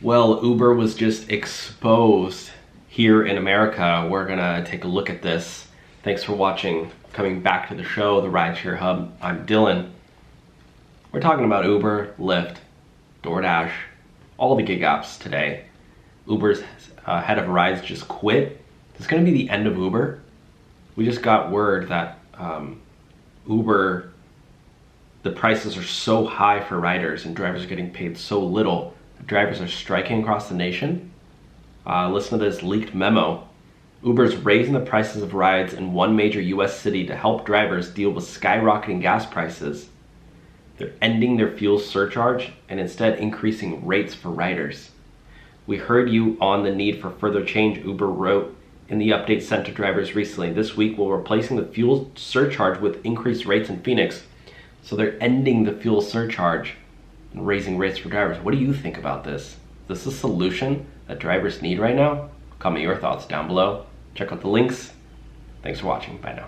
Well, Uber was just exposed here in America. We're gonna take a look at this. Thanks for watching. Coming back to the show, the Rideshare Hub. I'm Dylan. We're talking about Uber, Lyft, DoorDash, all the gig apps today. Uber's head of rides just quit. It's gonna be the end of Uber. We just got word that Uber, the prices are so high for riders and drivers are getting paid so little. Drivers are striking across the nation. Listen to this leaked memo. Uber's raising the prices of rides in one major US city to help drivers deal with skyrocketing gas prices. They're ending their fuel surcharge and instead increasing rates for riders. We heard you on the need for further change, Uber wrote in the update sent to drivers recently. This week we're replacing the fuel surcharge with increased rates in Phoenix. So they're ending the fuel surcharge and raising rates for drivers. What do you think about this? Is this a solution that drivers need right now? Comment your thoughts down below. Check out the links. Thanks for watching. Bye now.